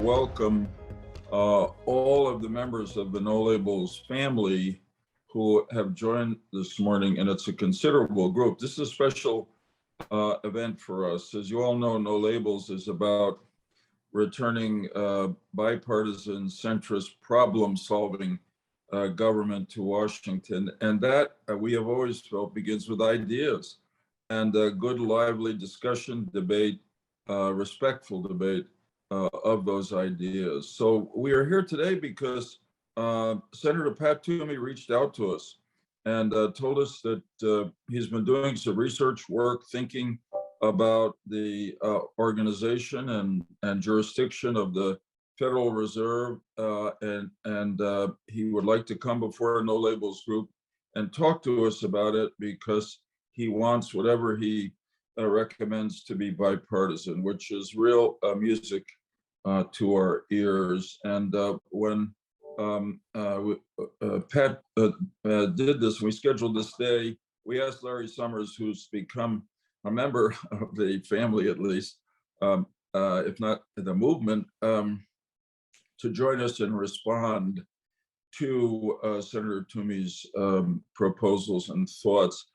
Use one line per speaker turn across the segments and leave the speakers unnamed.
welcome all of the members of the No Labels family who have joined this morning, and it's a considerable group. This is a special event for us. As you all know, No Labels is about returning bipartisan, centrist, problem-solving government to Washington. And that, we have always felt, begins with ideas and good, lively discussion, debate, respectful debate of those ideas. So we are here today because Senator Pat Toomey reached out to us and told us that he's been doing some research work, thinking about the organization and jurisdiction of the Federal Reserve, and he would like to come before a No Labels group and talk to us about it because he wants whatever he recommends to be bipartisan, which is real music to our ears. And when Pat did this, we scheduled this day, we asked Larry Summers, who's become a member of the family, at least, if not the movement, to join us and respond to Senator Toomey's proposals and thoughts.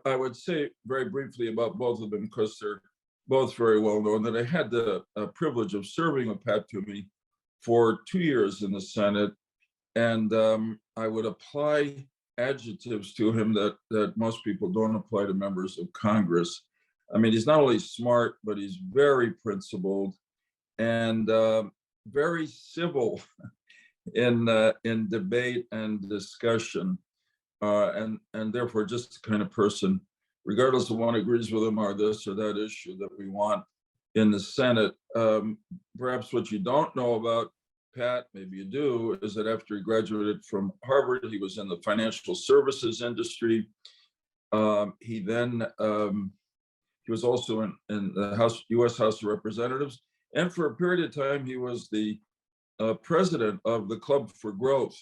I would say very briefly about both of them, because they're both very well known, that I had the privilege of serving with Pat Toomey for 2 years in the Senate, and I would apply adjectives to him that most people don't apply to members of Congress. I mean, he's not only smart, but he's very principled and very civil in debate and discussion, and therefore just the kind of person, regardless of one agrees with him or this or that issue, that we want in the Senate. Perhaps what you don't know about Pat, maybe you do, is that after he graduated from Harvard, he was in the financial services industry. He then he was also in the U.S. House of Representatives, and for a period of time he was the president of the Club for Growth.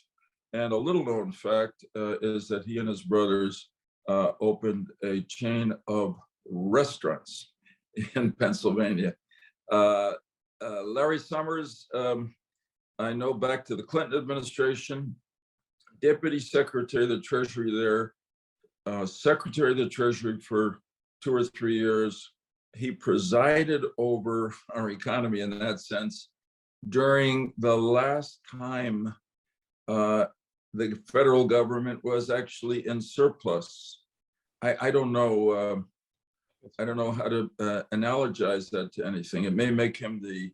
And a little known fact is that he and his brothers opened a chain of restaurants in Pennsylvania. Larry Summers, I know back to the Clinton administration, Deputy Secretary of the Treasury there, Secretary of the Treasury for 2 or 3 years. He presided over our economy in that sense during the last time the federal government was actually in surplus. I don't know how to analogize that to anything. It may make him the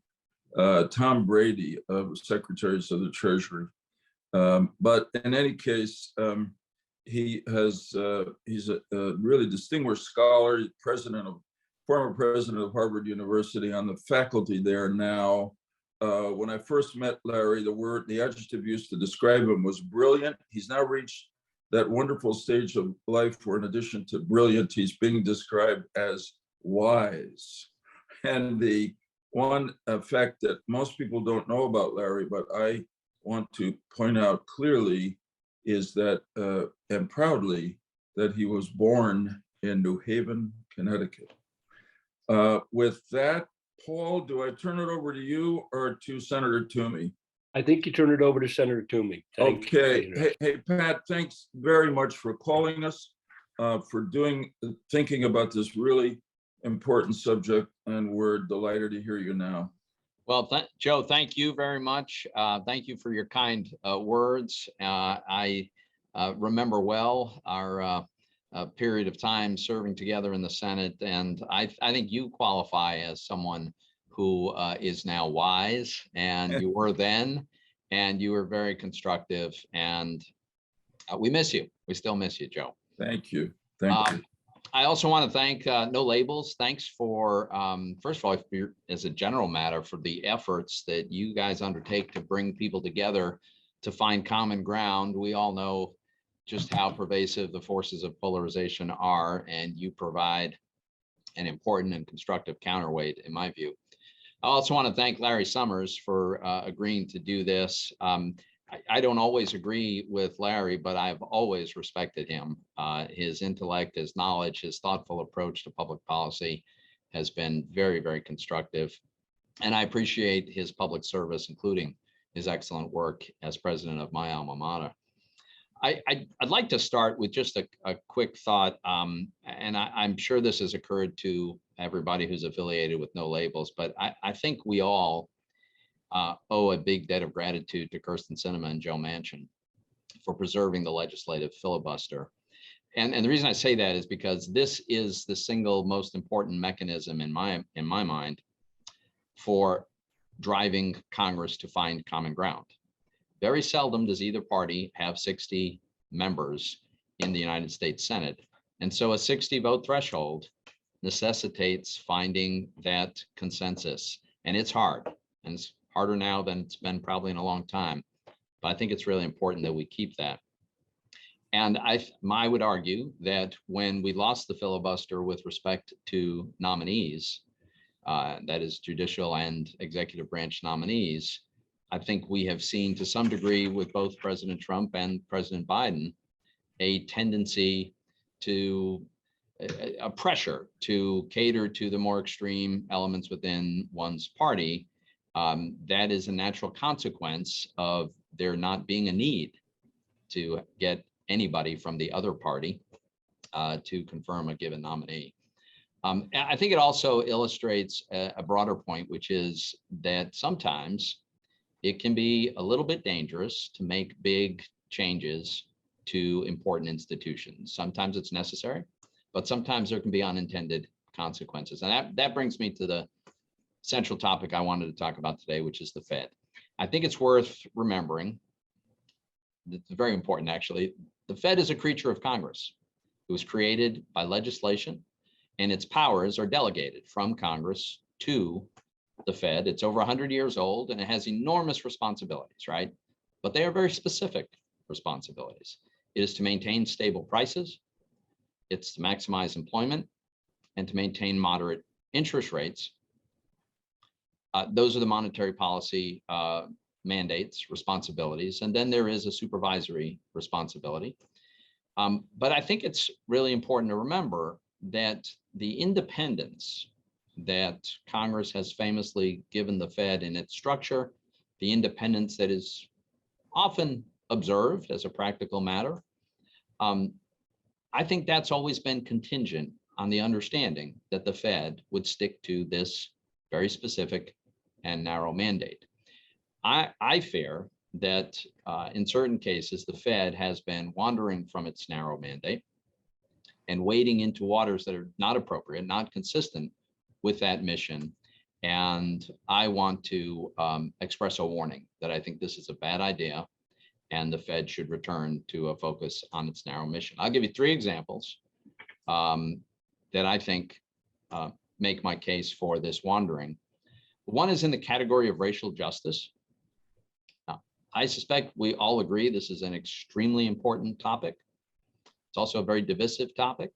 Tom Brady of Secretaries of the Treasury. But in any case, he's a really distinguished scholar, former president of Harvard University, on the faculty there now. When I first met Larry, the adjective used to describe him was brilliant. He's now reached that wonderful stage of life where, in addition to brilliant, he's being described as wise. And the one fact that most people don't know about Larry, but I want to point out clearly, is that, and proudly, that he was born in New Haven, Connecticut. With that, Paul, do I turn it over to you or to Senator Toomey?
I think you turn it over to Senator Toomey.
Okay. Hey, Pat, thanks very much for calling us, for thinking about this really important subject, and we're delighted to hear you now.
Well, Joe, thank you very much. Thank you for your kind words. I remember well our period of time serving together in the Senate, and I think you qualify as someone who is now wise, and you were then, and you were very constructive, and we miss you. We still miss you, Joe.
Thank you. Thank you.
I also want to thank No Labels. Thanks for, first of all, as a general matter, for the efforts that you guys undertake to bring people together to find common ground. We all know just how pervasive the forces of polarization are, and you provide an important and constructive counterweight, in my view. I also want to thank Larry Summers for agreeing to do this. I don't always agree with Larry, but I've always respected him. His intellect, his knowledge, his thoughtful approach to public policy has been very, very constructive. And I appreciate his public service, including his excellent work as president of my alma mater. I'd like to start with just a quick thought, and I'm sure this has occurred to everybody who's affiliated with No Labels, but I think we all owe a big debt of gratitude to Kirsten Sinema and Joe Manchin for preserving the legislative filibuster. And the reason I say that is because this is the single most important mechanism in my mind for driving Congress to find common ground. Very seldom does either party have 60 members in the United States Senate. And so a 60 vote threshold necessitates finding that consensus. And it's hard, and it's harder now than it's been probably in a long time. But I think it's really important that we keep that. And I would argue that when we lost the filibuster with respect to nominees, that is judicial and executive branch nominees, I think we have seen to some degree with both President Trump and President Biden, a tendency to a pressure to cater to the more extreme elements within one's party. That is a natural consequence of there not being a need to get anybody from the other party to confirm a given nominee. I think it also illustrates a broader point, which is that sometimes it can be a little bit dangerous to make big changes to important institutions. Sometimes it's necessary, but sometimes there can be unintended consequences. And that brings me to the central topic I wanted to talk about today, which is the Fed. I think it's worth remembering, it's very important actually, the Fed is a creature of Congress. It was created by legislation, and its powers are delegated from Congress to the Fed. It's over 100 years old, and it has enormous responsibilities, right? But they are very specific responsibilities. It is to maintain stable prices, it's to maximize employment, and to maintain moderate interest rates. Those are the monetary policy mandates, responsibilities, and then there is a supervisory responsibility. But I think it's really important to remember that the independence that Congress has famously given the Fed in its structure, the independence that is often observed as a practical matter, I think that's always been contingent on the understanding that the Fed would stick to this very specific and narrow mandate. I fear that in certain cases, the Fed has been wandering from its narrow mandate and wading into waters that are not appropriate, not consistent with that mission. And I want to express a warning that I think this is a bad idea, and the Fed should return to a focus on its narrow mission. I'll give you 3 examples that I think make my case for this wandering. One is in the category of racial justice. Now, I suspect we all agree this is an extremely important topic. It's also a very divisive topic.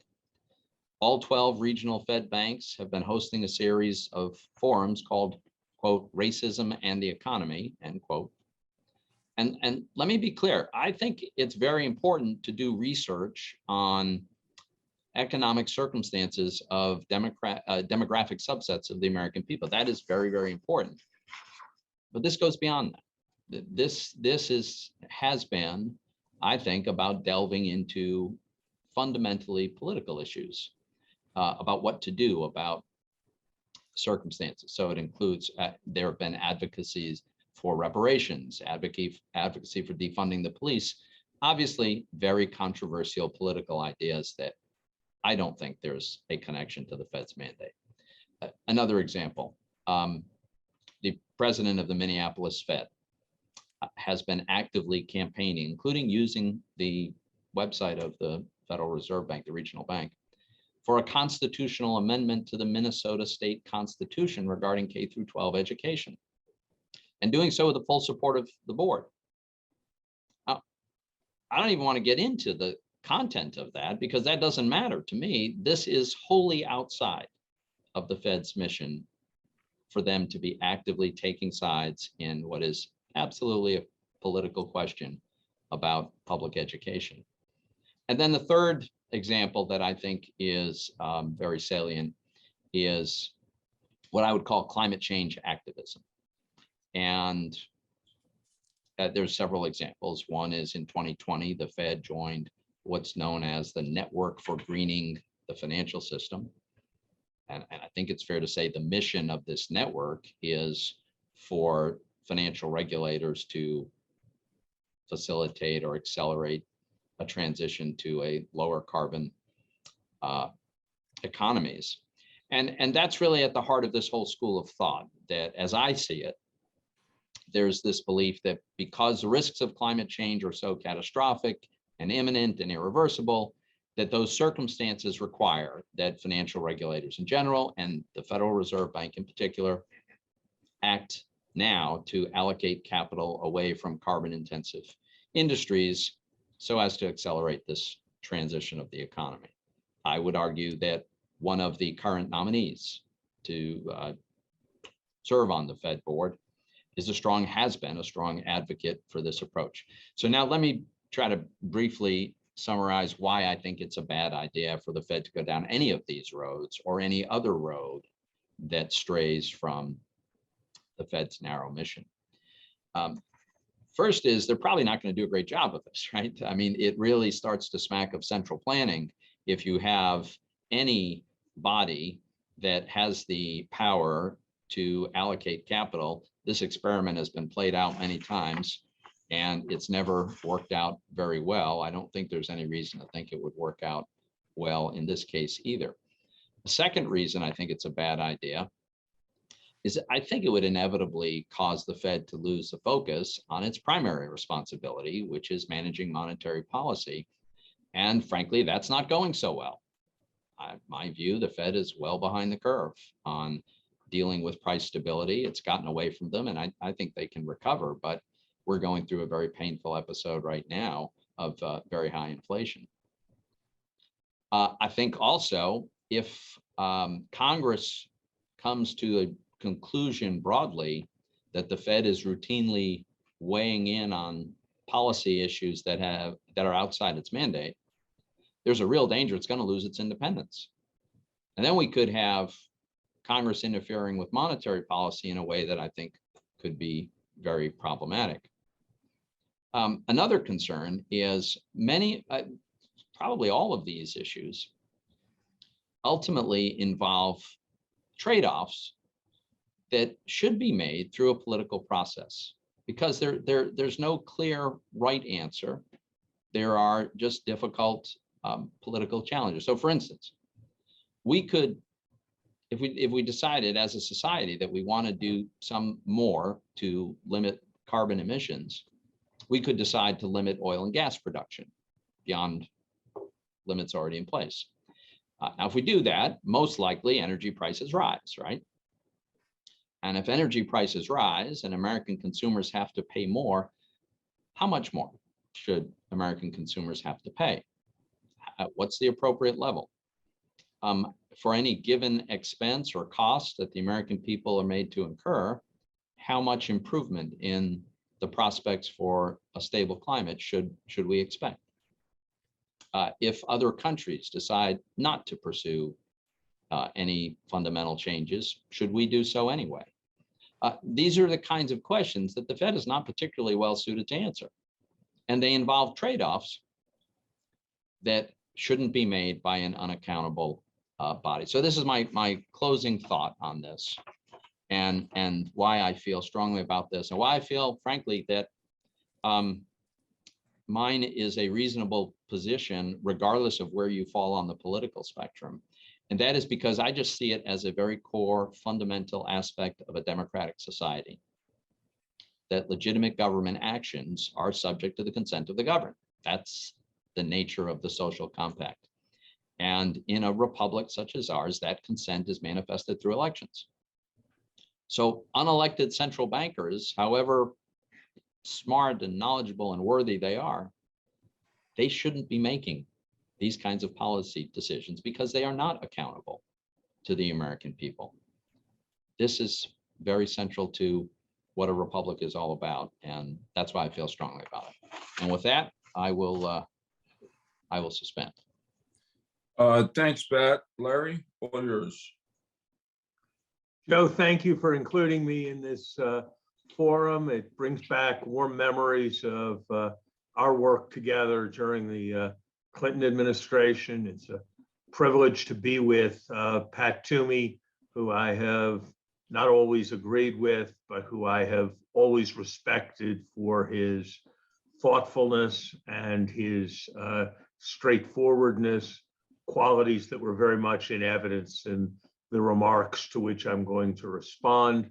All 12 regional Fed banks have been hosting a series of forums called, quote, racism and the economy, end quote. And let me be clear, I think it's very important to do research on economic circumstances of demographic subsets of the American people. That is very, very important. But this goes beyond that. This has been, I think, about delving into fundamentally political issues, about what to do about circumstances. So it includes, there have been advocacies for reparations, advocacy for defunding the police, obviously very controversial political ideas that I don't think there's a connection to the Fed's mandate. Another example, the president of the Minneapolis Fed has been actively campaigning, including using the website of the Federal Reserve Bank, the regional bank, for a constitutional amendment to the Minnesota state constitution regarding K-12 education, and doing so with the full support of the board. Now, I don't even want to get into the content of that because that doesn't matter to me. This is wholly outside of the Fed's mission for them to be actively taking sides in what is absolutely a political question about public education. And then the third example that I think is very salient is what I would call climate change activism. And there's several examples. One is in 2020, the Fed joined what's known as the Network for Greening the Financial System. And I think it's fair to say the mission of this network is for financial regulators to facilitate or accelerate a transition to a lower carbon economies. And that's really at the heart of this whole school of thought, that as I see it, there's this belief that because the risks of climate change are so catastrophic and imminent and irreversible, that those circumstances require that financial regulators in general and the Federal Reserve Bank in particular act now to allocate capital away from carbon intensive industries so as to accelerate this transition of the economy. I would argue that one of the current nominees to serve on the Fed board has been a strong advocate for this approach. So now let me try to briefly summarize why I think it's a bad idea for the Fed to go down any of these roads or any other road that strays from the Fed's narrow mission. First is they're probably not going to do a great job of this, right? I mean, it really starts to smack of central planning if you have any body that has the power to allocate capital. This experiment has been played out many times and it's never worked out very well. I don't think there's any reason to think it would work out well in this case either. The second reason I think it's a bad idea is I think it would inevitably cause the Fed to lose the focus on its primary responsibility, which is managing monetary policy. And frankly, that's not going so well. My view, the Fed is well behind the curve on dealing with price stability. It's gotten away from them, and I think they can recover, but we're going through a very painful episode right now of very high inflation. I think also if Congress comes to a conclusion broadly that the Fed is routinely weighing in on policy issues that are outside its mandate, there's a real danger it's going to lose its independence. And then we could have Congress interfering with monetary policy in a way that I think could be very problematic. Another concern is probably all of these issues ultimately involve trade-offs that should be made through a political process, because there's no clear right answer. There are just difficult political challenges. So for instance, we could, if we decided as a society that we want to do some more to limit carbon emissions, we could decide to limit oil and gas production beyond limits already in place. Now, if we do that, most likely energy prices rise, right? And if energy prices rise and American consumers have to pay more, how much more should American consumers have to pay? What's the appropriate level? For any given expense or cost that the American people are made to incur, how much improvement in the prospects for a stable climate should we expect? If other countries decide not to pursue any fundamental changes, should we do so anyway? These are the kinds of questions that the Fed is not particularly well suited to answer. And they involve trade-offs that shouldn't be made by an unaccountable body. So this is my closing thought on this, and why I feel strongly about this, and why I feel, frankly, that mine is a reasonable position regardless of where you fall on the political spectrum. And that is because I just see it as a very core fundamental aspect of a democratic society, that legitimate government actions are subject to the consent of the governed. That's the nature of the social compact. And in a republic such as ours, that consent is manifested through elections. So unelected central bankers, however smart and knowledgeable and worthy they are, they shouldn't be making these kinds of policy decisions because they are not accountable to the American people. This is very central to what a republic is all about, and that's why I feel strongly about it. And with that, I will suspend.
Thanks, Pat. Larry, all yours.
Joe, thank you for including me in this forum. It brings back warm memories of our work together during the Clinton administration. It's a privilege to be with Pat Toomey, who I have not always agreed with, but who I have always respected for his thoughtfulness and his straightforwardness, qualities that were very much in evidence in the remarks to which I'm going to respond.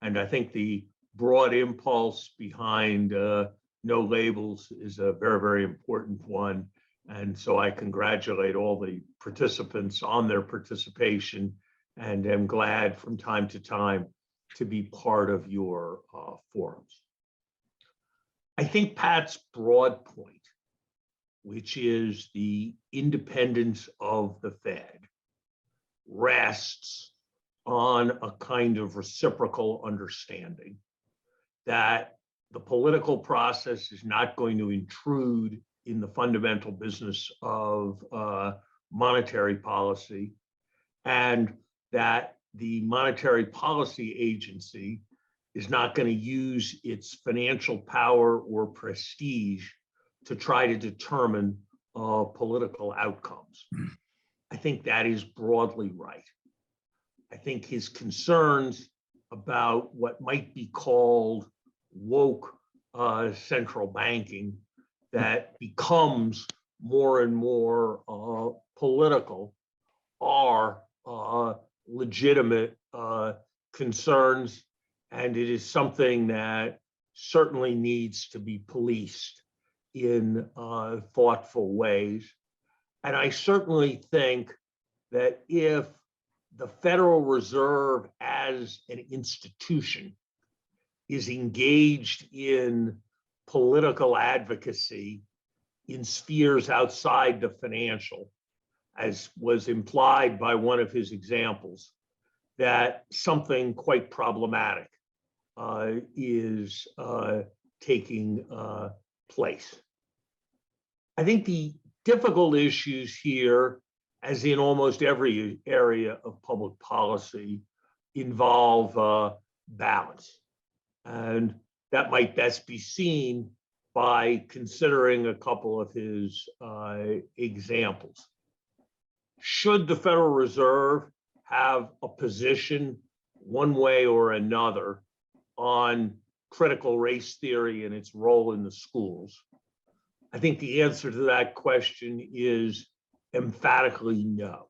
And I think the broad impulse behind no labels is a very, very important one. And so I congratulate all the participants on their participation and am glad from time to time to be part of your forums. I think Pat's broad point, which is the independence of the Fed, rests on a kind of reciprocal understanding that the political process is not going to intrude in the fundamental business of monetary policy, and that the monetary policy agency is not going to use its financial power or prestige to try to determine political outcomes. I think that is broadly right. I think his concerns about what might be called woke central banking that becomes more and more political are legitimate concerns, and it is something that certainly needs to be policed in thoughtful ways. And I certainly think that if the Federal Reserve as an institution is engaged in political advocacy in spheres outside the financial, as was implied by one of his examples, that something quite problematic is taking place. I think the difficult issues here, as in almost every area of public policy, involve balance. And that might best be seen by considering a couple of his examples. Should the Federal Reserve have a position one way or another on critical race theory and its role in the schools? I think the answer to that question is emphatically no.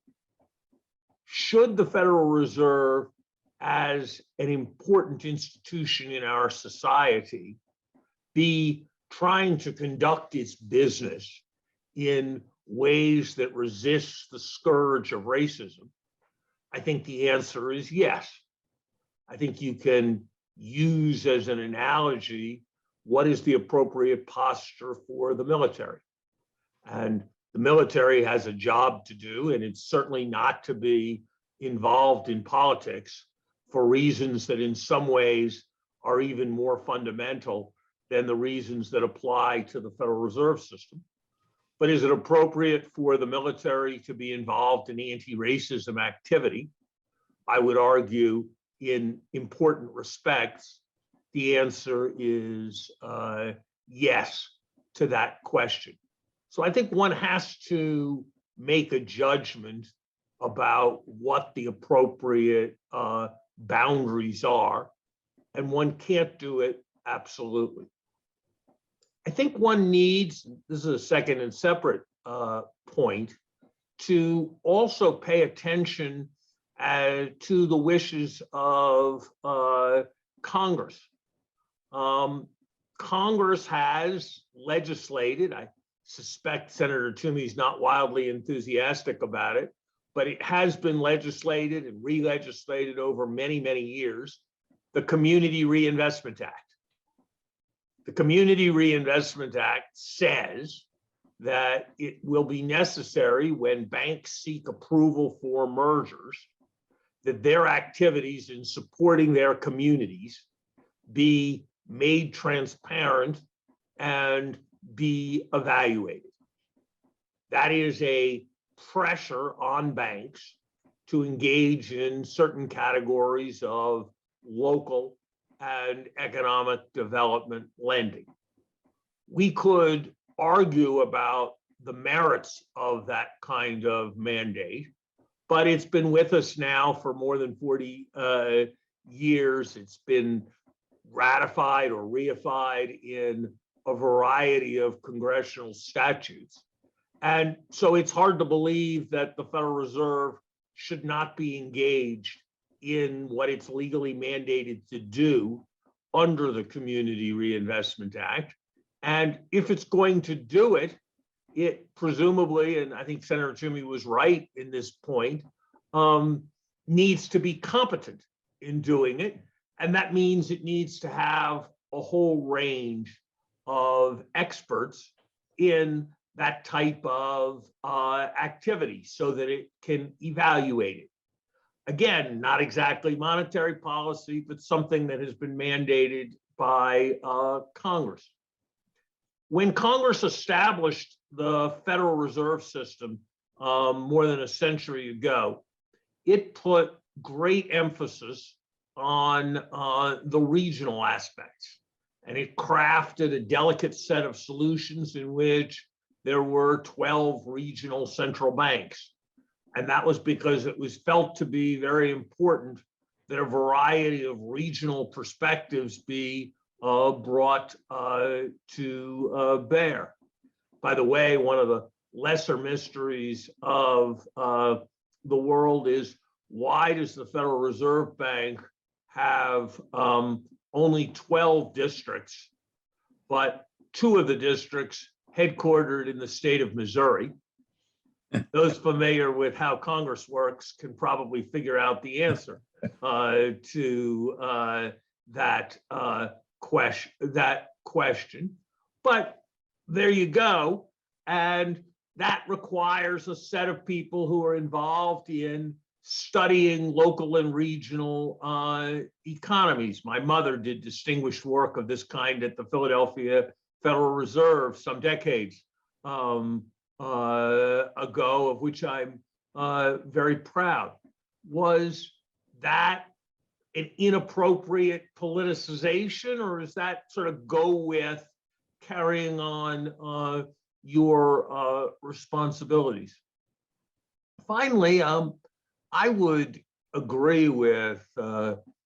Should the Federal Reserve, as an important institution in our society, be trying to conduct its business in ways that resist the scourge of racism? I think the answer is yes. I think you can use as an analogy what is the appropriate posture for the military. And the military has a job to do, and it's certainly not to be involved in politics for reasons that in some ways are even more fundamental than the reasons that apply to the Federal Reserve System. But is it appropriate for the military to be involved in anti-racism activity? I would argue in important respects, the answer is yes to that question. So I think one has to make a judgment about what the appropriate boundaries are, and one can't do it absolutely. I think one needs, this is a second and separate point, to also pay attention to the wishes of Congress. Congress has legislated, I suspect Senator Toomey is not wildly enthusiastic about it, but it has been legislated and re-legislated over many, many years, the Community Reinvestment Act. The Community Reinvestment Act says that it will be necessary when banks seek approval for mergers that their activities in supporting their communities be made transparent and be evaluated. That is a pressure on banks to engage in certain categories of local and economic development lending. We could argue about the merits of that kind of mandate, but it's been with us now for more than 40 years. It's been ratified or reified in a variety of congressional statutes. And so it's hard to believe that the Federal Reserve should not be engaged in what it's legally mandated to do under the Community Reinvestment Act. And if it's going to do it, it presumably, and I think Senator Toomey was right in this point, needs to be competent in doing it. And that means it needs to have a whole range of experts in that type of activity so that it can evaluate it. Again, not exactly monetary policy, but something that has been mandated by Congress. When Congress established the Federal Reserve System more than a century ago, it put great emphasis on the regional aspects. And it crafted a delicate set of solutions in which there were 12 regional central banks. And that was because it was felt to be very important that a variety of regional perspectives be brought to bear. By the way, one of the lesser mysteries of the world is, why does the Federal Reserve Bank have only 12 districts, but 2 of the districts headquartered in the state of Missouri? Those familiar with how Congress works can probably figure out the answer to that question. But there you go. And that requires a set of people who are involved in studying local and regional economies. My mother did distinguished work of this kind at the Philadelphia Federal Reserve some decades ago, of which I'm very proud. Was that an inappropriate politicization, or does that sort of go with carrying on your responsibilities? Finally, I would agree with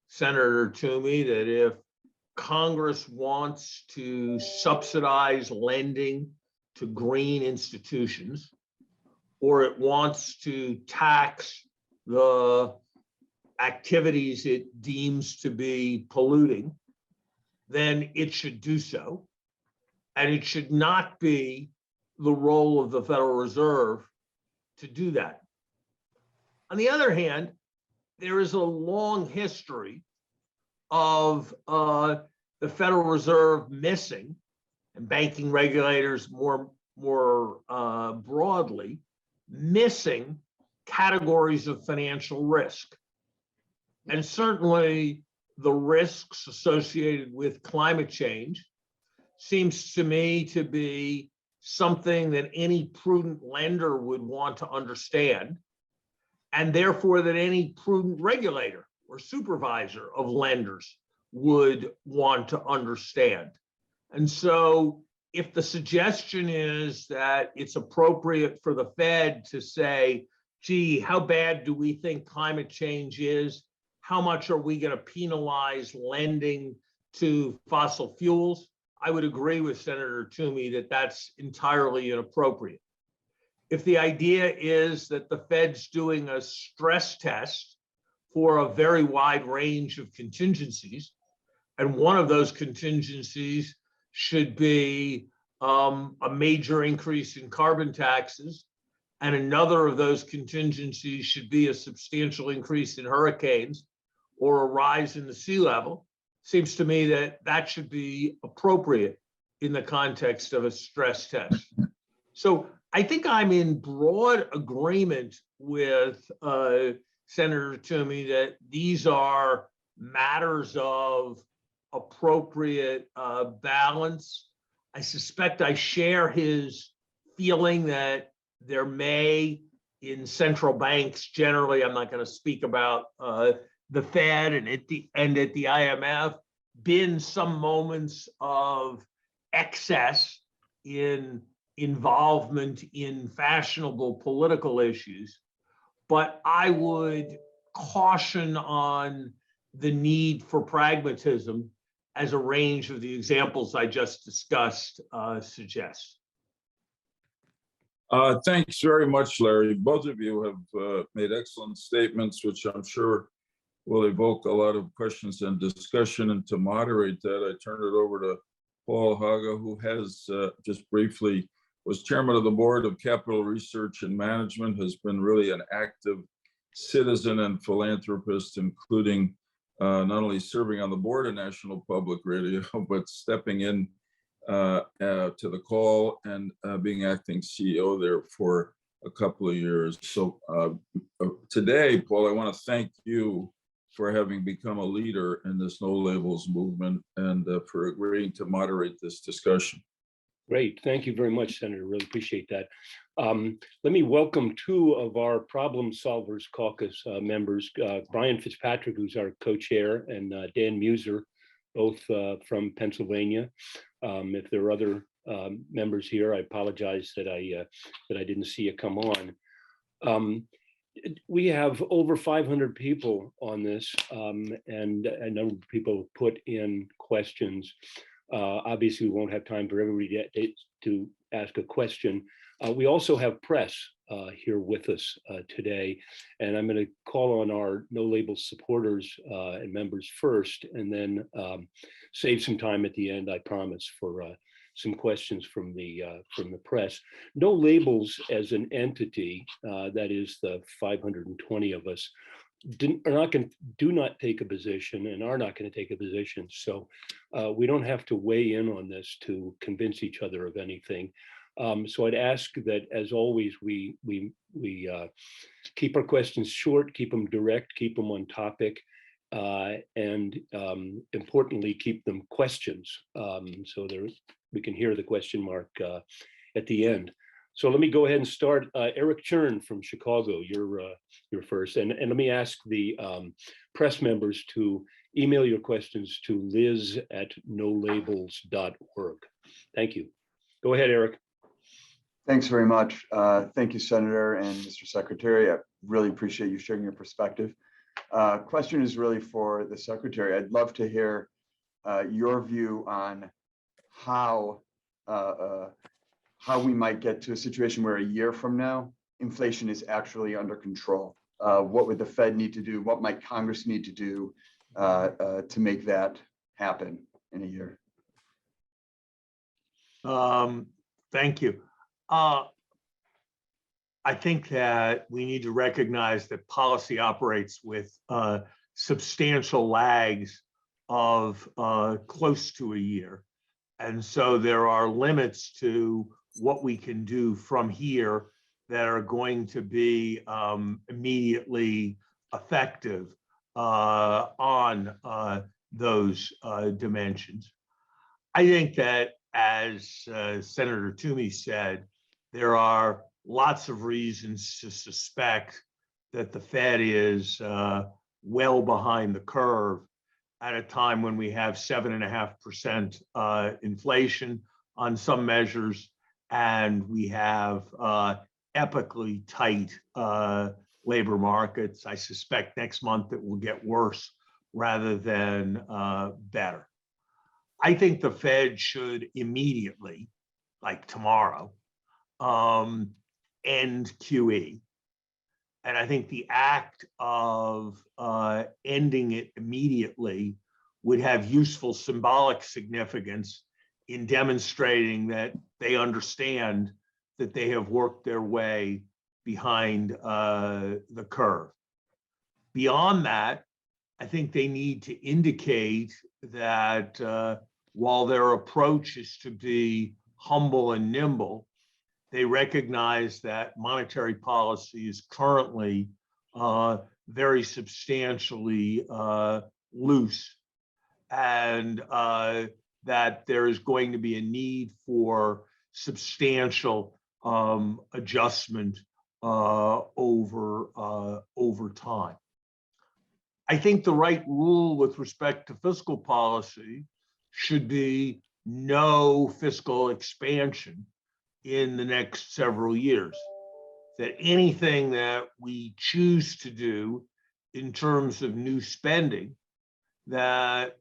Senator Toomey that if Congress wants to subsidize lending to green institutions, or it wants to tax the activities it deems to be polluting, then it should do so. And it should not be the role of the Federal Reserve to do that. On the other hand, there is a long history of the Federal Reserve missing, and banking regulators more broadly, missing categories of financial risk. And certainly the risks associated with climate change seems to me to be something that any prudent lender would want to understand, and therefore that any prudent regulator or supervisor of lenders would want to understand. And so if the suggestion is that it's appropriate for the Fed to say, gee, how bad do we think climate change is? How much are we going to penalize lending to fossil fuels? I would agree with Senator Toomey that that's entirely inappropriate. If the idea is that the Fed's doing a stress test for a very wide range of contingencies, and one of those contingencies should be a major increase in carbon taxes, and another of those contingencies should be a substantial increase in hurricanes or a rise in the sea level, seems to me that that should be appropriate in the context of a stress test. So I think I'm in broad agreement with Senator Toomey that these are matters of appropriate balance. I suspect I share his feeling that there may in central banks generally, I'm not going to speak about the Fed and at the IMF, been some moments of excess in involvement in fashionable political issues. But I would caution on the need for pragmatism, as a range of the examples I just discussed suggests.
Thanks very much, Larry. Both of you have made excellent statements, which I'm sure will evoke a lot of questions and discussion. And to moderate that, I turn it over to Paul Haga, who has just briefly was chairman of the board of Capital Research and Management, has been really an active citizen and philanthropist, including not only serving on the board of National Public Radio, but stepping in to the call and being acting CEO there for a couple of years. So today, Paul, I want to thank you for having become a leader in this no labels movement and for agreeing to moderate this discussion.
Great. Thank you very much, Senator. Really appreciate that. Let me welcome two of our Problem Solvers Caucus members, Brian Fitzpatrick, who's our co-chair, and Dan Muser, both from Pennsylvania. If there are other members here, I apologize that I didn't see you come on. We have over 500 people on this, and a number of people put in questions. Obviously, we won't have time for everybody to ask a question. We also have press here with us today, and I'm going to call on our No Labels supporters and members first, and then save some time at the end, I promise, for some questions from the press. No Labels as an entity, that is the 520 of us, do not take a position and are not going to take a position. So we don't have to weigh in on this to convince each other of anything. So I'd ask that, as always, we keep our questions short, keep them direct, keep them on topic, and importantly, keep them questions, so we can hear the question mark at the end. So let me go ahead and start. Eric Chern from Chicago, you're first. And let me ask the press members to email your questions to liz@nolabels.org. Thank you. Go ahead, Eric.
Thanks very much. Thank you, Senator and Mr. Secretary. I really appreciate you sharing your perspective. Question is really for the Secretary. I'd love to hear your view on how we might get to a situation where a year from now, inflation is actually under control. What would the Fed need to do? What might Congress need to do to make that happen in a year?
Thank you. I think that we need to recognize that policy operates with substantial lags of close to a year. And so there are limits to what we can do from here that are going to be immediately effective on those dimensions. I think that, as Senator Toomey said, there are lots of reasons to suspect that the Fed is well behind the curve at a time when we have 7.5% inflation on some measures, and we have epically tight labor markets. I suspect next month it will get worse rather than better. I think the Fed should immediately, like tomorrow, end QE. And I think the act of ending it immediately would have useful symbolic significance in demonstrating that they understand that they have worked their way behind the curve. Beyond that, I think they need to indicate that while their approach is to be humble and nimble, they recognize that monetary policy is currently very substantially loose, and that there is going to be a need for substantial adjustment over time. I think the right rule with respect to fiscal policy should be no fiscal expansion in the next several years. That anything that we choose to do in terms of new spending that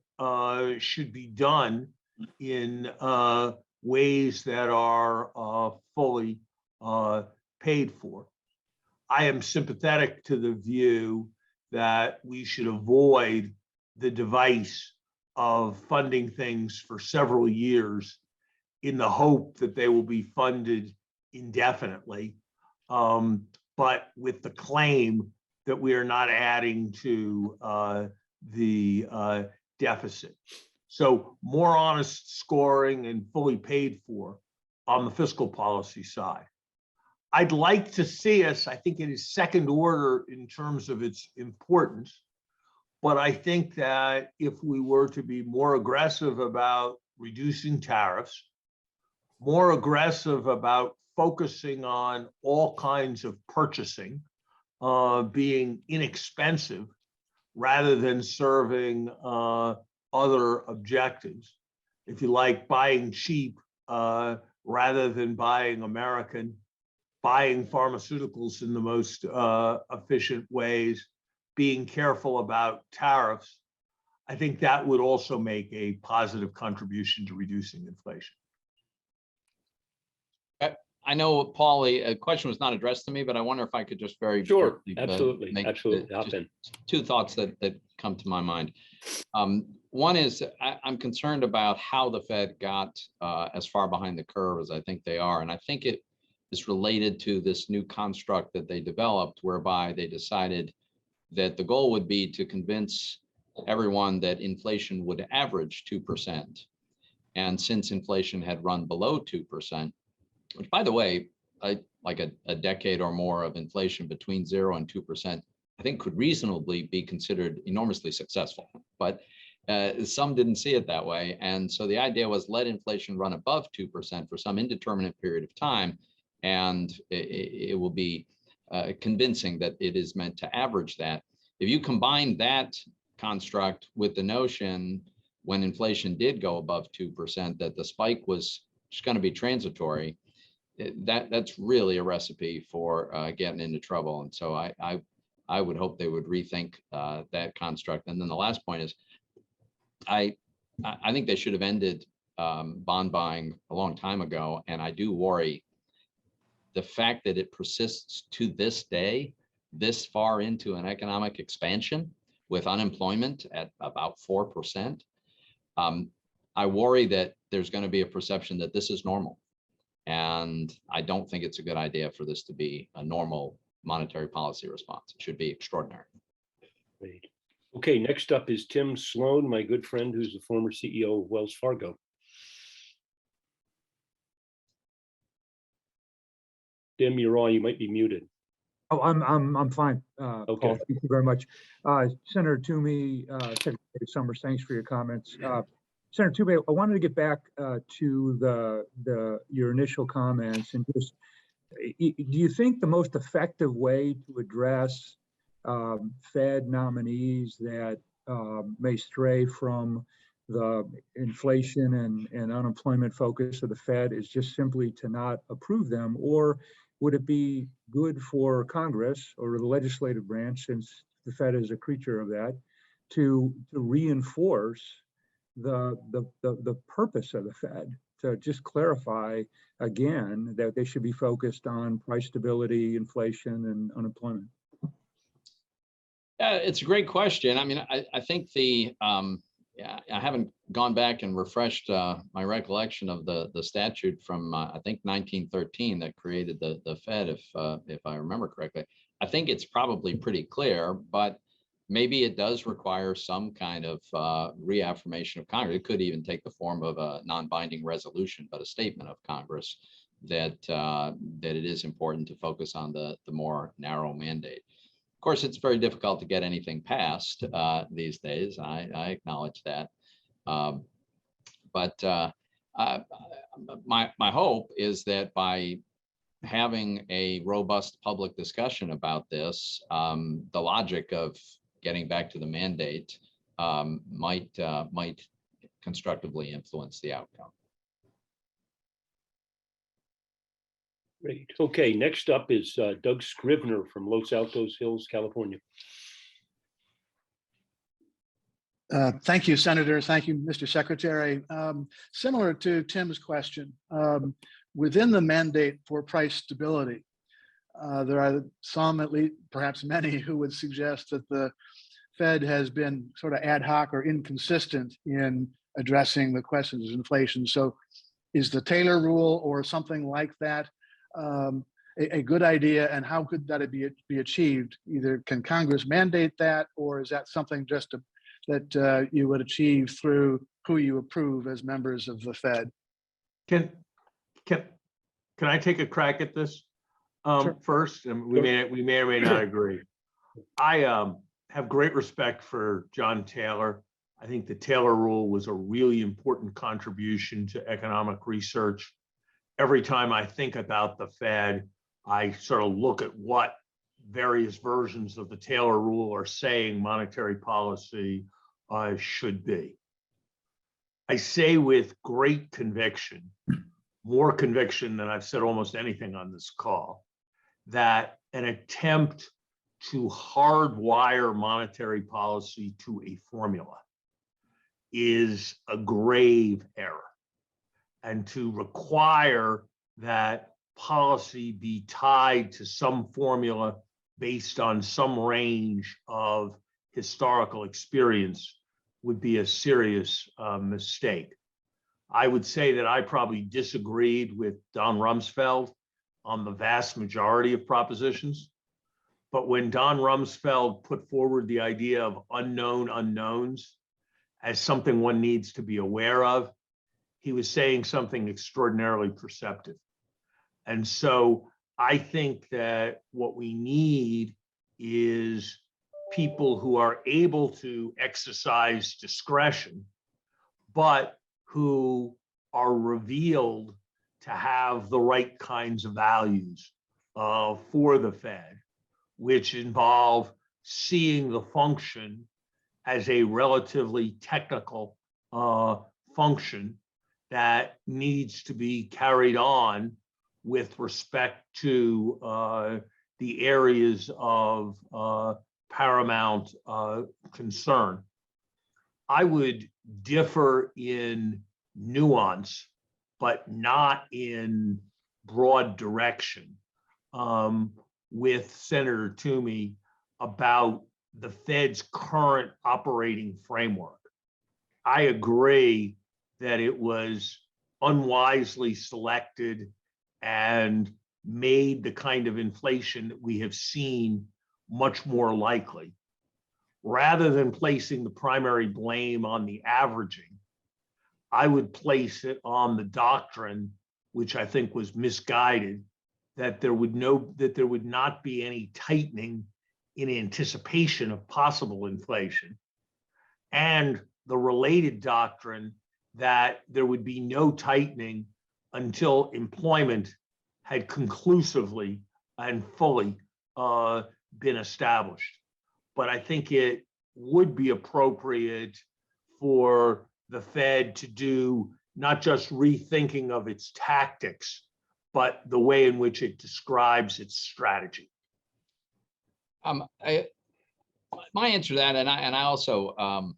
should be done in ways that are fully paid for. I am sympathetic to the view that we should avoid the device of funding things for several years in the hope that they will be funded indefinitely, but with the claim that we are not adding to the deficit. So more honest scoring and fully paid for on the fiscal policy side. I'd like to see us, I think it is second order in terms of its importance, but I think that if we were to be more aggressive about reducing tariffs, more aggressive about focusing on all kinds of purchasing, being inexpensive rather than serving other objectives, if you like, buying cheap rather than buying American, buying pharmaceuticals in the most efficient ways, being careful about tariffs, I think that would also make a positive contribution to reducing inflation.
I know, Paul, a question was not addressed to me, but I wonder if I could just very
Sure,
quickly,
absolutely,
make
absolutely. Hop
just
in.
two thoughts that come to my mind. One is I'm concerned about how the Fed got as far behind the curve as I think they are. And I think it is related to this new construct that they developed, whereby they decided that the goal would be to convince everyone that inflation would average 2%. And since inflation had run below 2%, which, by the way, like a decade or more of inflation between 0 and 2%, I think could reasonably be considered enormously successful. But some didn't see it that way. And so the idea was let inflation run above 2% for some indeterminate period of time, and it will be convincing that it is meant to average that. If you combine that construct with the notion when inflation did go above 2%, that the spike was just going to be transitory, that's really a recipe for getting into trouble. And so I would hope they would rethink that construct. And then the last point is, I think they should have ended bond buying a long time ago. And I do worry the fact that it persists to this day, this far into an economic expansion with unemployment at about 4%. I worry that there's going to be a perception that this is normal. And I don't think it's a good idea for this to be a normal monetary policy response. It should be extraordinary.
Great. Okay, next up is Tim Sloane, my good friend, who's the former CEO of Wells Fargo. Tim, you're on. You might be muted.
Oh, I'm fine.
Okay.
Paul, thank you very much. Senator Toomey, Secretary Summers, thanks for your comments. Senator Toomey, I wanted to get back to your initial comments and just, do you think the most effective way to address Fed nominees that may stray from the inflation and unemployment focus of the Fed is just simply to not approve them? Or would it be good for Congress or the legislative branch, since the Fed is a creature of that, to reinforce the purpose of the Fed, to just clarify again that they should be focused on price stability, inflation, and unemployment?
Yeah, it's a great question. I mean, I think I haven't gone back and refreshed my recollection of the statute from I think 1913 that created the Fed, if I remember correctly. I think it's probably pretty clear, but maybe it does require some kind of reaffirmation of Congress. It could even take the form of a non-binding resolution, but a statement of Congress that it is important to focus on the more narrow mandate. Of course, it's very difficult to get anything passed these days. I acknowledge that. But my hope is that by having a robust public discussion about this, the logic of getting back to the mandate might constructively influence the outcome.
Great. Okay, next up is Doug Scrivner from Los Altos Hills, California.
Thank you, Senator. Thank you, Mr. Secretary. Similar to Tim's question, within the mandate for price stability, there are some, at least perhaps many, who would suggest that the Fed has been sort of ad hoc or inconsistent in addressing the questions of inflation. So is the Taylor rule or something like that a good idea, and how could that be achieved? Either can Congress mandate that, or is that something just that you would achieve through who you approve as members of the Fed?
Can I take a crack at this
Sure.
first? And we may or may not agree. I have great respect for John Taylor. I think the Taylor rule was a really important contribution to economic research. Every time I think about the Fed, I sort of look at what various versions of the Taylor rule are saying monetary policy should be. I say with great conviction, more conviction than I've said almost anything on this call, that an attempt to hardwire monetary policy to a formula is a grave error. And to require that policy be tied to some formula based on some range of historical experience would be a serious mistake. I would say that I probably disagreed with Don Rumsfeld on the vast majority of propositions. But when Don Rumsfeld put forward the idea of unknown unknowns as something one needs to be aware of, he was saying something extraordinarily perceptive. And so I think that what we need is people who are able to exercise discretion, but who are revealed to have the right kinds of values for the Fed, which involve seeing the function as a relatively technical function that needs to be carried on with respect to the areas of paramount concern. I would differ in nuance, but not in broad direction, with Senator Toomey about the Fed's current operating framework. I agree that it was unwisely selected and made the kind of inflation that we have seen much more likely. Rather than placing the primary blame on the averaging, I would place it on the doctrine, which I think was misguided, that there would not be any tightening in anticipation of possible inflation, and the related doctrine that there would be no tightening until employment had conclusively and fully been established. But I think it would be appropriate for the Fed to do not just rethinking of its tactics, but the way in which it describes its strategy.
My answer to that, and I also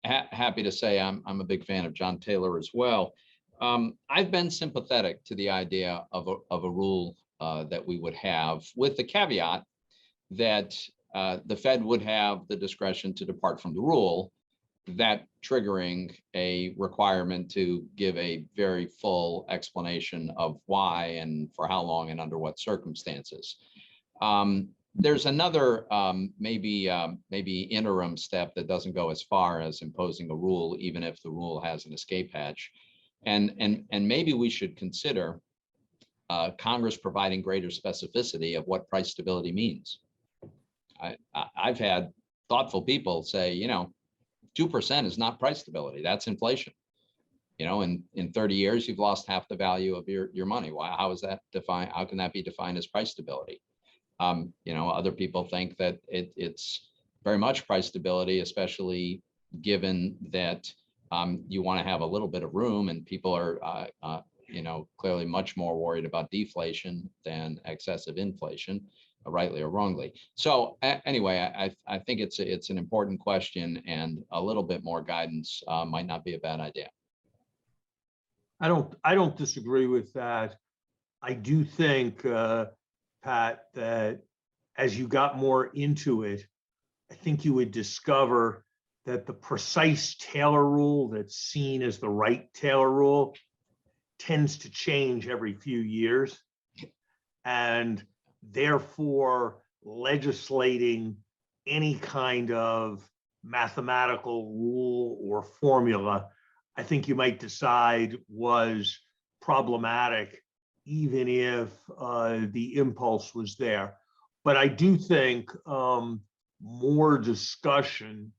happy to say I'm a big fan of John Taylor as well. I've been sympathetic to the idea of a rule that we would have, with the caveat that the Fed would have the discretion to depart from the rule, that triggering a requirement to give a very full explanation of why and for how long and under what circumstances. There's another maybe interim step that doesn't go as far as imposing a rule, even if the rule has an escape hatch. And maybe we should consider Congress providing greater specificity of what price stability means. I've had thoughtful people say, 2% is not price stability, that's inflation. in 30 years, you've lost half the value of your money. Why? How is that defined? How can that be defined as price stability? Other people think that it's very much price stability, especially given that you want to have a little bit of room, and people are, clearly much more worried about deflation than excessive inflation, rightly or wrongly. So anyway, I think it's an important question, and a little bit more guidance might not be a bad idea.
I don't disagree with that. I do think, Pat, that as you got more into it, I think you would discover that the precise Taylor rule that's seen as the right Taylor rule tends to change every few years. And therefore, legislating any kind of mathematical rule or formula, I think you might decide was problematic, even if the impulse was there. But I do think more discussion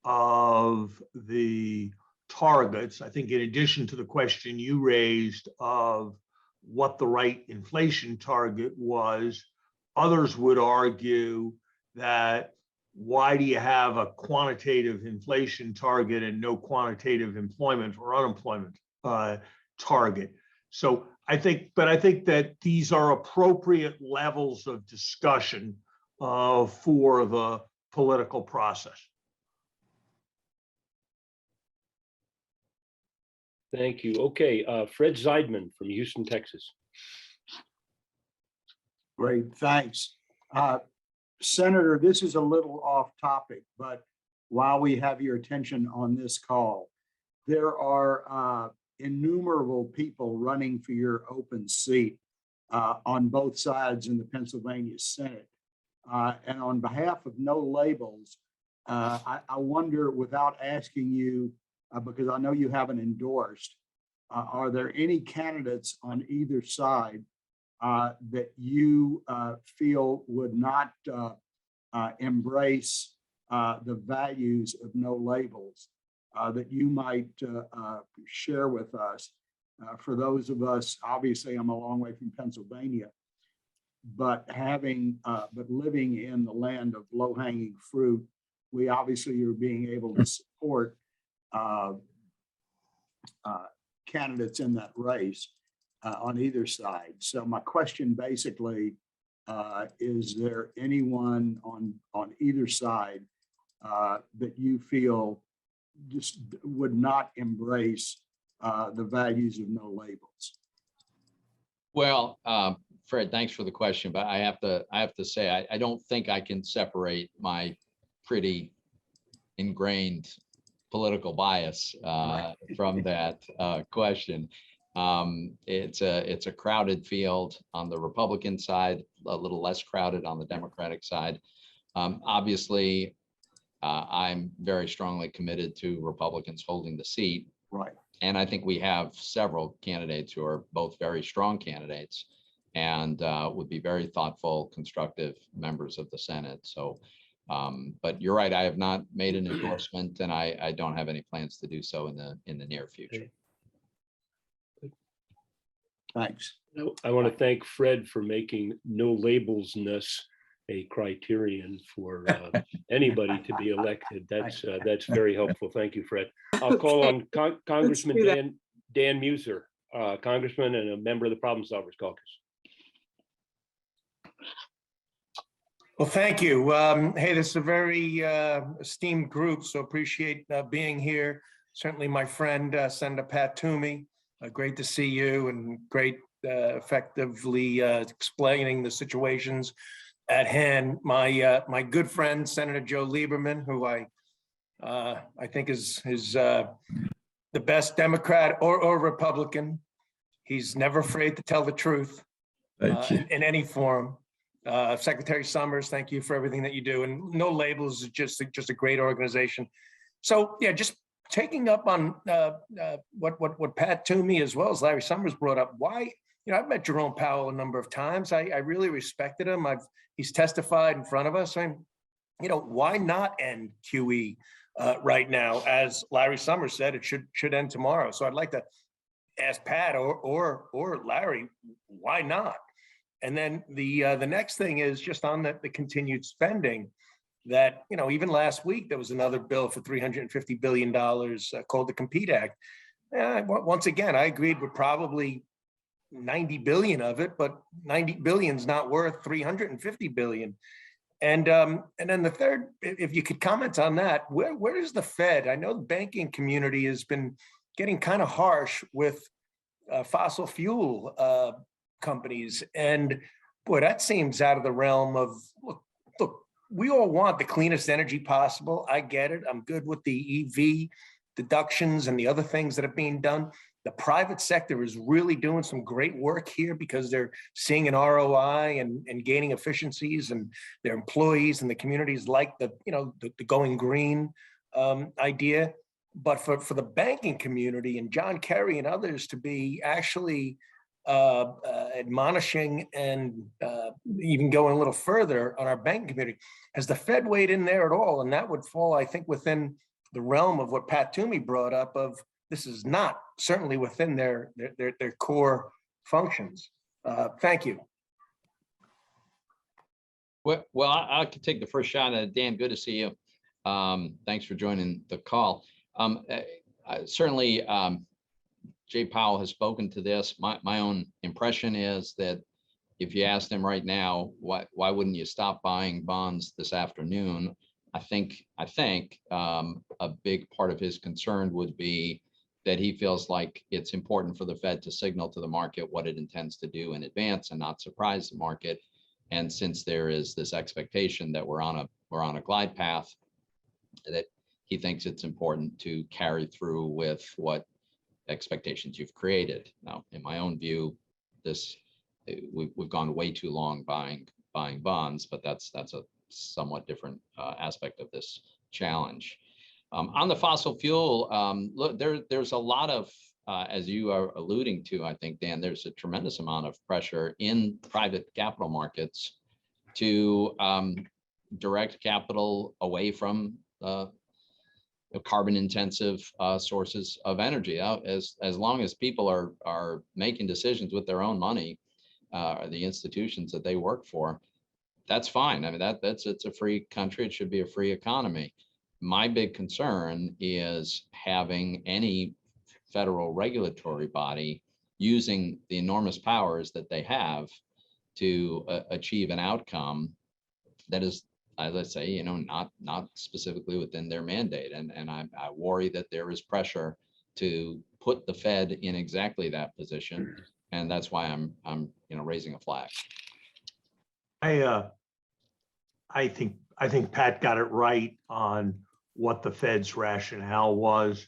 of the targets, I think in addition to the question you raised of what the right inflation target was, others would argue that why do you have a quantitative inflation target and no quantitative employment or unemployment target? So I think that these are appropriate levels of discussion for the political process.
Thank you. Okay, Fred Zeidman from Houston, Texas.
Great, thanks. Senator, this is a little off topic, but while we have your attention on this call, there are innumerable people running for your open seat on both sides in the Pennsylvania Senate. And on behalf of No Labels, I wonder, without asking you, because I know you haven't endorsed, are there any candidates on either side that you feel would not embrace the values of No Labels that you might share with us? For those of us, obviously I'm a long way from Pennsylvania, but living in the land of low-hanging fruit, we obviously are being able to support candidates in that race on either side. So my question basically, is there anyone on either side that you feel just would not embrace the values of No Labels?
Well, Fred, thanks for the question, but I have to say I don't think I can separate my pretty ingrained political bias from that question. It's a crowded field on the Republican side, a little less crowded on the Democratic side. Obviously, I'm very strongly committed to Republicans holding the seat.
Right.
And I think we have several candidates who are both very strong candidates and would be very thoughtful, constructive members of the Senate. So, but you're right, I have not made an endorsement, and I don't have any plans to do so in the near future.
Thanks.
I want to thank Fred for making no labelsness a criterion for anybody to be elected. That's very helpful. Thank you, Fred. I'll call on Congressman Dan Muser, Congressman and a member of the Problem Solvers Caucus.
Well, thank you. Hey, this is a very esteemed group, so appreciate being here. Certainly my friend, Senator Pat Toomey. Great to see you, and great effectively explaining the situations at hand. My good friend, Senator Joe Lieberman, who I think is the best Democrat or Republican. He's never afraid to tell the truth in any forum. Secretary Summers, thank you for everything that you do. And No Labels is just a great organization. So yeah, just taking up on what Pat Toomey as well as Larry Summers brought up. Why, I've met Jerome Powell a number of times. I really respected him. He's testified in front of us. why not end QE right now? As Larry Summers said, it should end tomorrow. So I'd like to ask Pat or Larry, why not? And then the next thing is just on the continued spending that, even last week, there was another bill for $350 billion called the Compete Act. Once again, I agreed with probably 90 billion of it, but 90 billion is not worth 350 billion. And then the third, if you could comment on that, where is the Fed? I know the banking community has been getting kind of harsh with fossil fuel companies. And boy, that seems out of the realm of, look, we all want the cleanest energy possible. I get it. I'm good with the EV deductions and the other things that are being done. The private sector is really doing some great work here because they're seeing an ROI and gaining efficiencies, and their employees and the communities like the going green idea. But for the banking community and John Kerry and others to be actually admonishing and even going a little further on our banking community, has the Fed weighed in there at all? And that would fall, I think, within the realm of what Pat Toomey brought up of this is not certainly within their core functions. Thank you.
Well, I could take the first shot at it. Dan, good to see you. Thanks for joining the call. Certainly, Jay Powell has spoken to this. My own impression is that if you asked him right now, why wouldn't you stop buying bonds this afternoon? I think a big part of his concern would be that he feels like it's important for the Fed to signal to the market what it intends to do in advance and not surprise the market. And since there is this expectation that we're on a glide path, that he thinks it's important to carry through with what expectations you've created. Now, in my own view, we've gone way too long buying bonds, but that's a somewhat different aspect of this challenge. On the fossil fuel, look, there's a lot of, as you are alluding to, I think, Dan, there's a tremendous amount of pressure in private capital markets to direct capital away from carbon intensive sources of energy. As long as people are making decisions with their own money, the institutions that they work for, that's fine. I mean, it's a free country. It should be a free economy. My big concern is having any federal regulatory body using the enormous powers that they have to achieve an outcome that is, as I say, not specifically within their mandate. And I worry that there is pressure to put the Fed in exactly that position. And that's why I'm raising a flag.
I think Pat got it right on what the Fed's rationale was.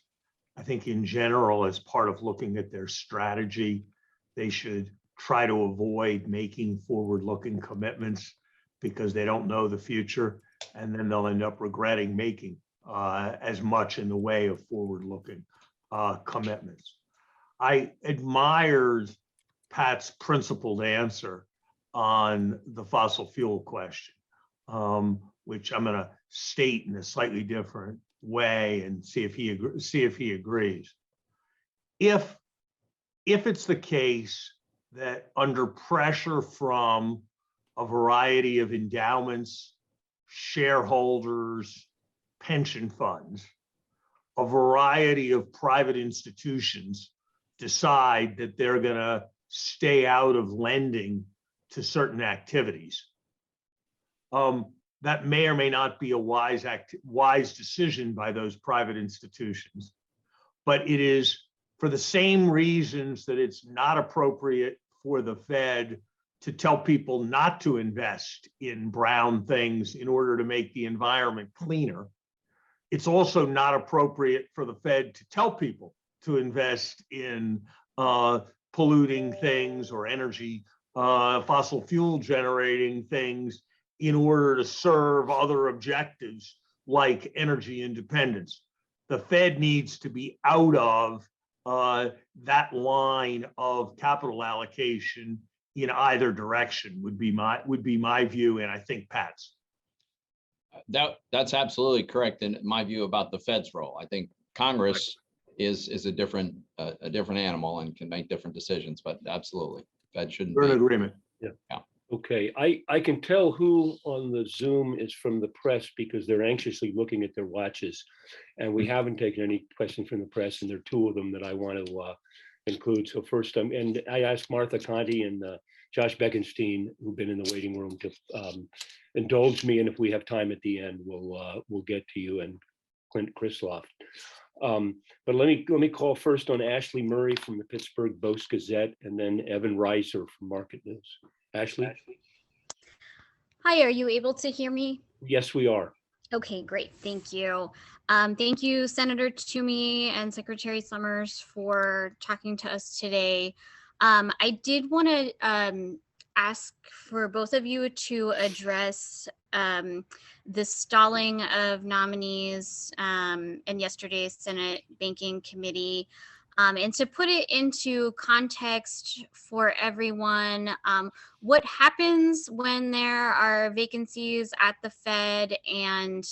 I think in general, as part of looking at their strategy, they should try to avoid making forward-looking commitments because they don't know the future, and then they'll end up regretting making as much in the way of forward-looking commitments. I admired Pat's principled answer on the fossil fuel question, which I'm going to state in a slightly different way and see if he agrees. If it's the case that under pressure from a variety of endowments, shareholders, pension funds, a variety of private institutions decide that they're going to stay out of lending to certain activities, that may or may not be a wise decision by those private institutions. But it is for the same reasons that it's not appropriate for the Fed to tell people not to invest in brown things in order to make the environment cleaner. It's also not appropriate for the Fed to tell people to invest in polluting things or energy, fossil fuel generating things in order to serve other objectives like energy independence. The Fed needs to be out of that line of capital allocation in either direction would be my view, and I think Pat's.
That's absolutely correct in my view about the Fed's role. I think Congress is a different animal and can make different decisions, but absolutely, Fed shouldn't
We're in
be.
agreement.
Okay, I can tell who on the Zoom is from the press because they're anxiously looking at their watches. And we haven't taken any questions from the press, and there are two of them that I want to include. So first, and I asked Martha Conti and Josh Beckenstein, who've been in the waiting room, to indulge me. And if we have time at the end, we'll get to you and Clint Krisloff. But let me call first on Ashley Murray from the Pittsburgh Post Gazette, and then Evan Reiser from Market News. Ashley?
Hi, are you able to hear me?
Yes, we are.
Okay, great. Thank you. Thank you, Senator Toomey and Secretary Summers, for talking to us today. I did want to ask for both of you to address the stalling of nominees in yesterday's Senate Banking Committee. And to put it into context for everyone, what happens when there are vacancies at the Fed, and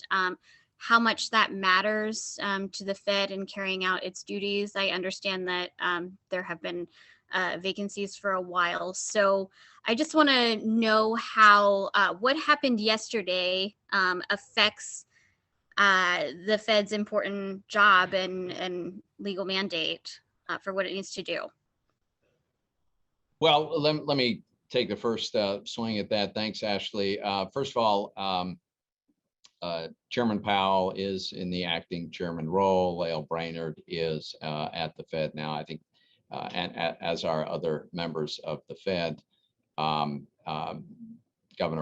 how much that matters to the Fed in carrying out its duties? I understand that there have been vacancies for a while. So I just want to know how what happened yesterday affects the Fed's important job and legal mandate for what it needs to do.
Well, let me take the first swing at that. Thanks, Ashley. First of all, Chairman Powell is in the acting chairman role. Lael Brainerd is at the Fed now, I think, and as are other members of the Fed, Governor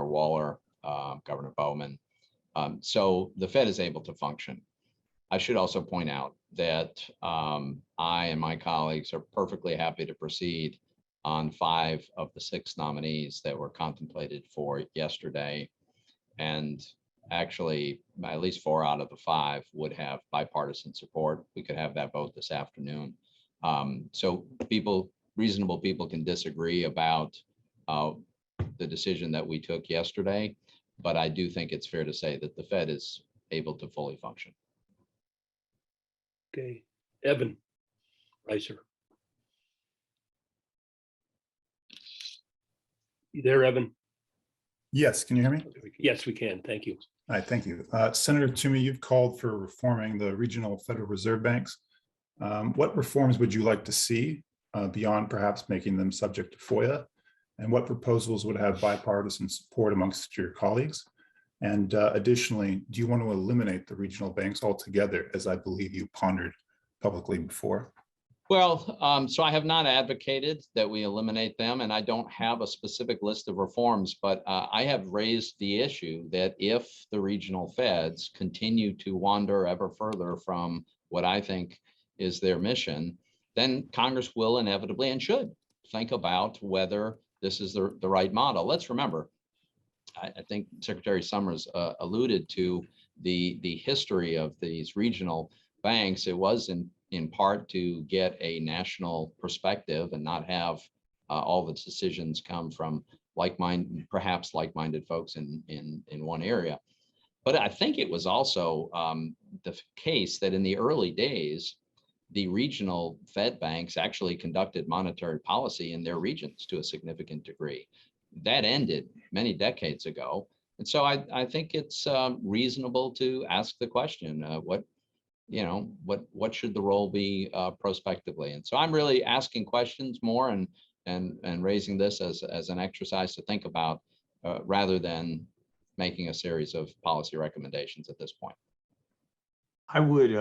Waller, Governor Bowman. So the Fed is able to function. I should also point out that I and my colleagues are perfectly happy to proceed on 5 of the 6 nominees that were contemplated for yesterday. And actually, at least 4 out of the 5 would have bipartisan support. We could have that vote this afternoon. So reasonable people can disagree about the decision that we took yesterday, but I do think it's fair to say that the Fed is able to fully function.
Okay, Evan Reiser. You there, Evan?
Yes, can you hear me?
Yes, we can. Thank you.
All right, thank you. Senator Toomey, you've called for reforming the regional Federal Reserve banks. What reforms would you like to see beyond perhaps making them subject to FOIA? And what proposals would have bipartisan support amongst your colleagues? And additionally, do you want to eliminate the regional banks altogether, as I believe you pondered publicly before?
Well, so I have not advocated that we eliminate them, and I don't have a specific list of reforms, but I have raised the issue that if the regional Feds continue to wander ever further from what I think is their mission, then Congress will inevitably and should think about whether this is the right model. Let's remember, I think Secretary Summers alluded to the history of these regional banks. It was in part to get a national perspective and not have all the decisions come from perhaps like-minded folks in one area. But I think it was also the case that in the early days, the regional Fed banks actually conducted monetary policy in their regions to a significant degree. That ended many decades ago. And so I think it's reasonable to ask the question, what should the role be prospectively? And so I'm really asking questions more and raising this as an exercise to think about rather than making a series of policy recommendations at this point.
I would,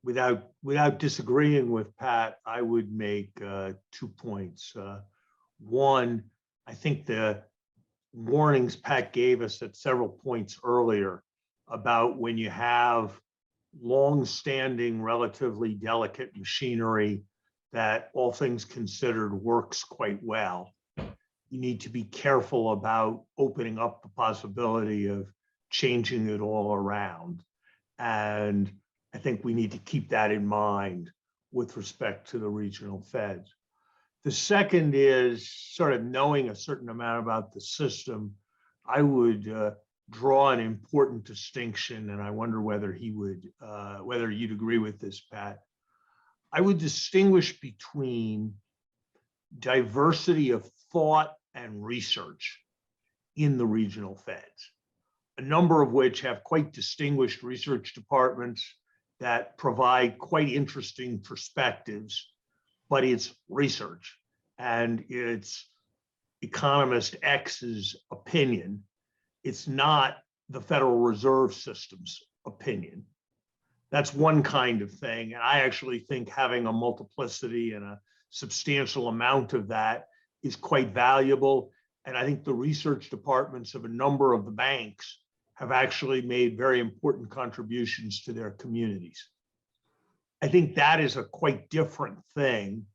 without disagreeing with Pat, I would make 2 points. One, I think the warnings Pat gave us at several points earlier about when you have long-standing, relatively delicate machinery that, all things considered, works quite well. You need to be careful about opening up the possibility of changing it all around. And I think we need to keep that in mind with respect to the regional Feds. The second is sort of knowing a certain amount about the system. I would draw an important distinction, and I wonder whether whether you'd agree with this, Pat. I would distinguish between diversity of thought and research in the regional feds, a number of which have quite distinguished research departments that provide quite interesting perspectives, but it's research and it's economist X's opinion. It's not the Federal Reserve System's opinion. That's one kind of thing. And I actually think having a multiplicity and a substantial amount of that is quite valuable. And I think the research departments of a number of the banks have actually made very important contributions to their communities. I think that is a quite different thing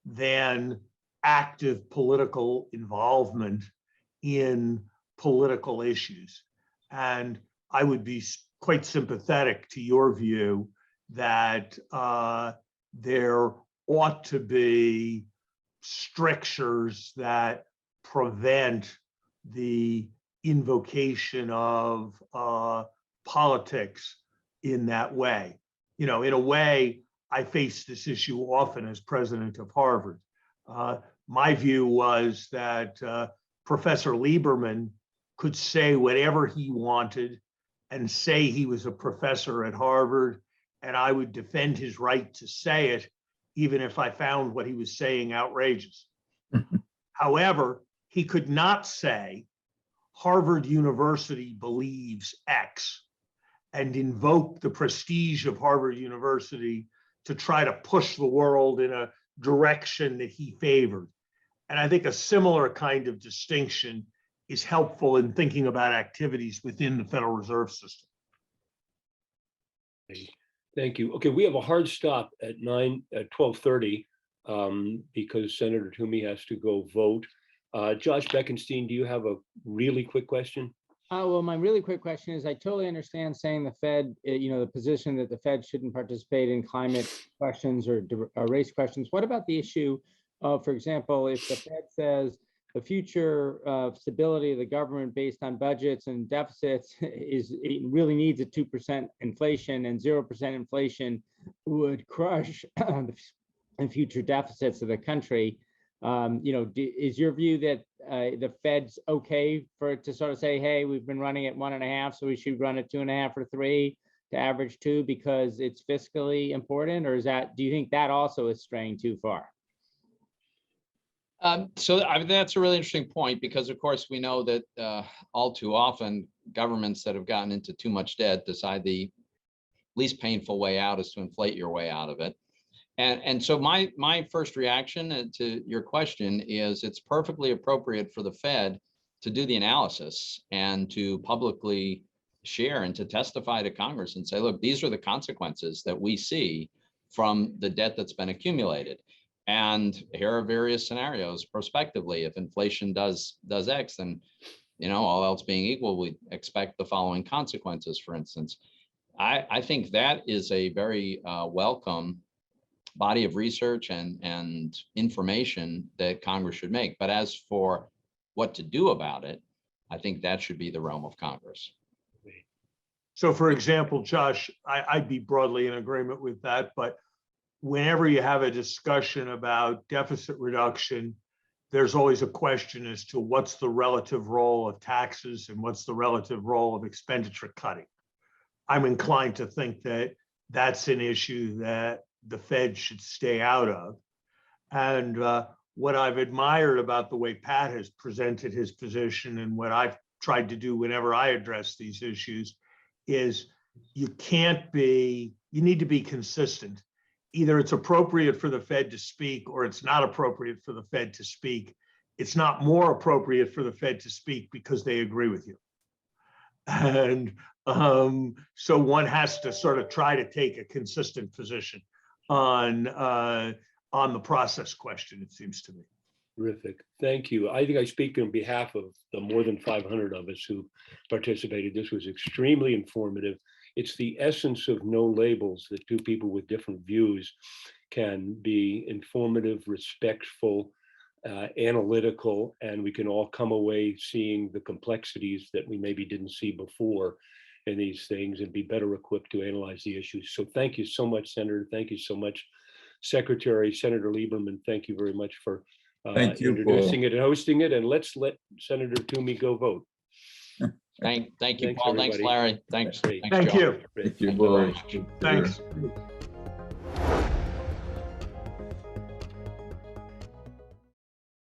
than active political involvement in political issues. And I would be quite sympathetic to your view that there ought to be strictures that prevent the invocation of politics in that way. You know, in a way, I face this issue often as president of Harvard. My view was that Professor Lieberman could say whatever he wanted and say he was a professor at Harvard, and I would defend his right to say it, even if I found what he was saying outrageous. However, he could not say Harvard University believes X and invoke the prestige of Harvard University to try to push the world in a direction that he favored. And I think a similar kind of distinction is helpful in thinking about activities within the Federal Reserve System.
Thank you. Okay, we have a hard stop at 12:30 because Senator Toomey has to go vote. Josh Bekenstein, do you have a really quick question?
Well, my really quick question is, I totally understand saying the Fed, the position that the Fed shouldn't participate in climate questions or race questions. What about the issue of, for example, if the Fed says the future stability of the government based on budgets and deficits it really needs a 2% inflation, and 0% inflation would crush the future deficits of the country? Is your view that the Fed's okay for it to sort of say, hey, we've been running at 1.5, so we should run at 2.5 or 3 to average 2 because it's fiscally important? Or do you think that also is straying too far?
So that's a really interesting point, because of course we know that all too often governments that have gotten into too much debt decide the least painful way out is to inflate your way out of it. And so my first reaction to your question is it's perfectly appropriate for the Fed to do the analysis and to publicly share and to testify to Congress and say, look, these are the consequences that we see from the debt that's been accumulated. And here are various scenarios prospectively. If inflation does X, then, all else being equal, we expect the following consequences, for instance. I think that is a very welcome body of research and information that Congress should make. But as for what to do about it, I think that should be the realm of Congress.
So for example, Josh, I'd be broadly in agreement with that, but whenever you have a discussion about deficit reduction, there's always a question as to what's the relative role of taxes and what's the relative role of expenditure cutting. I'm inclined to think that that's an issue that the Fed should stay out of. And what I've admired about the way Pat has presented his position and what I've tried to do whenever I address these issues is you need to be consistent. Either it's appropriate for the Fed to speak or it's not appropriate for the Fed to speak. It's not more appropriate for the Fed to speak because they agree with you. And so one has to sort of try to take a consistent position on the process question, it seems to me.
Terrific. Thank you. I think I speak on behalf of the more than 500 of us who participated. This was extremely informative. It's the essence of no labels that two people with different views can be informative, respectful, analytical, and we can all come away seeing the complexities that we maybe didn't see before in these things and be better equipped to analyze the issues. So thank you so much, Senator. Thank you so much, Secretary. Senator Lieberman, thank you very much for
Thank you,
introducing
Paul.
it and hosting it. And let's let Senator Toomey go vote.
Thank you,
Thanks,
Paul. Thanks,
everybody.
Larry. Thanks.
Great.
Thanks,
Thank
Joe.
you.
Thank you,
Thank you very
Paul.
much.
Thanks.